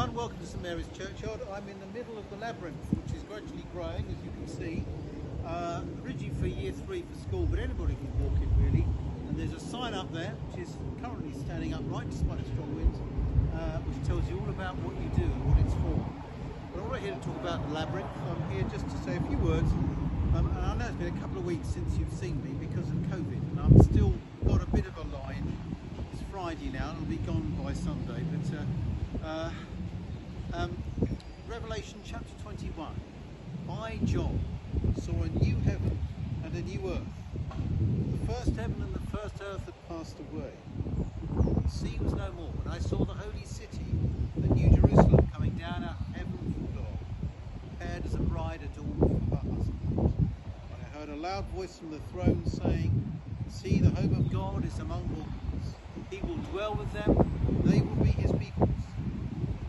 everyone, welcome to St Mary's Churchyard. I'm in the middle of the labyrinth, which is gradually growing, as you can see. Originally for year 3 for school, but anybody can walk it really. And there's a sign up there, which is currently standing upright despite the strong winds, which tells you all about what you do and what it's for. But I'm not here to talk about the labyrinth. I'm here just to say a few words. And I know it's been a couple of weeks since you've seen me because of COVID, and I've still got a bit of a line. It's Friday now, and it'll be gone by Sunday. But Revelation chapter 21. I, John, saw a new heaven and a new earth. The first heaven and the first earth had passed away. The sea was no more, and I saw the holy city, the new Jerusalem, coming down out of heaven from God, prepared as a bride adorned for her husband. And I heard a loud voice from the throne saying, "See, the home of God is among mortals. He will dwell with them, they will be his peoples.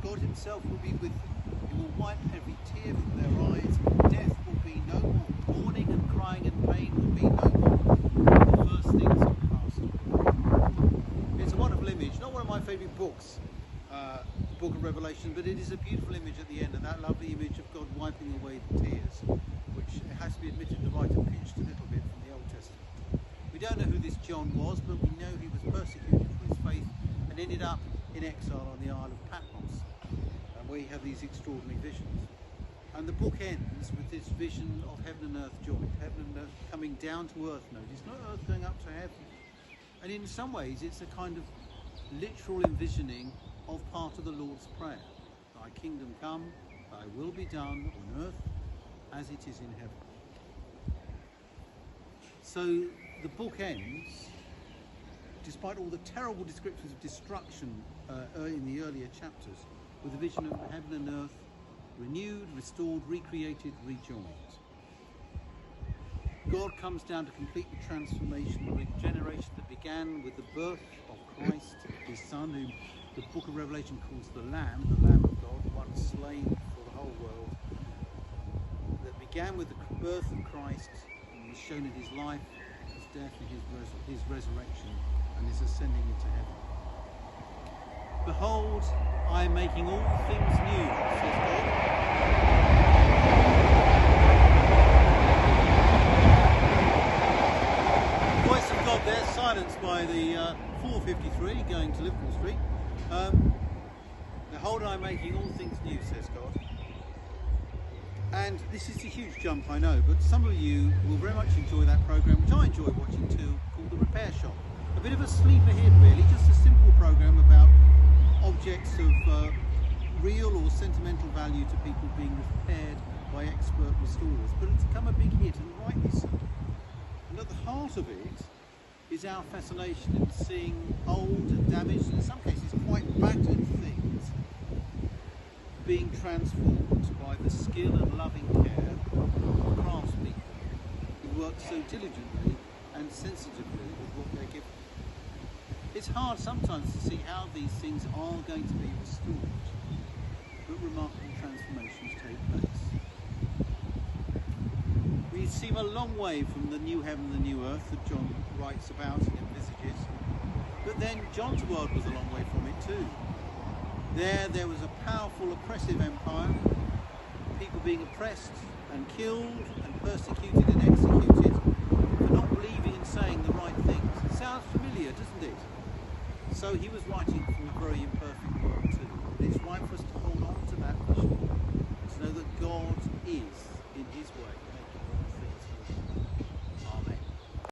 God himself will be with them. He will wipe every tear from their eyes. Death will be no more. Mourning and crying and pain will be no more. The first things have passed away." It's a wonderful image. Not one of my favourite books, the book of Revelation, but it is a beautiful image at the end, and that lovely image of God wiping away the tears, which, it has to be admitted, the writer pinched a little bit from the Old Testament. We don't know who this John was, but we know he was persecuted for his faith and ended up in exile on the Isle of Patmos, where you have these extraordinary visions. And the book ends with this vision of heaven and earth joined, heaven and earth coming down to earth. Notice, not earth going up to heaven. And in some ways it's a kind of literal envisioning of part of the Lord's Prayer. Thy kingdom come, thy will be done on earth as it is in heaven. So the book ends, despite all the terrible descriptions of destruction in the earlier chapters, with a vision of heaven and earth renewed, restored, recreated, rejoined. God comes down to complete the transformation, the regeneration that began with the birth of Christ, his Son, whom the book of Revelation calls the Lamb of God, one slain for the whole world, that began with the birth of Christ and was shown in his life, his death and his resurrection, and his ascending into heaven. "Behold, I am making all things new," says God. The voice of God there, silenced by the 453 going to Liverpool Street. "Behold, I am making all things new," says God. And this is a huge jump, I know, but some of you will very much enjoy that programme, which I enjoy watching too, called The Repair Shop. A bit of a sleeper hit really, just a simple programme about objects of real or sentimental value to people being repaired by expert restorers. But it's become a big hit, and rightly so. And at the heart of it is our fascination in seeing old and damaged, and in some cases quite battered things being transformed by the skill and loving care of craftspeople who work so diligently and sensitively with what they're given. It's hard sometimes to see how these things are going to be restored, but remarkable transformations take place. We seem a long way from the new heaven and the new earth that John writes about and envisages, but then John's world was a long way from it too. There was a powerful oppressive empire, people being oppressed and killed and persecuted and executed for not believing and saying the right things. It sounds familiar, doesn't it? So he was writing from a very imperfect world too. And it's right for us to hold on to that vision, to know that God is in his way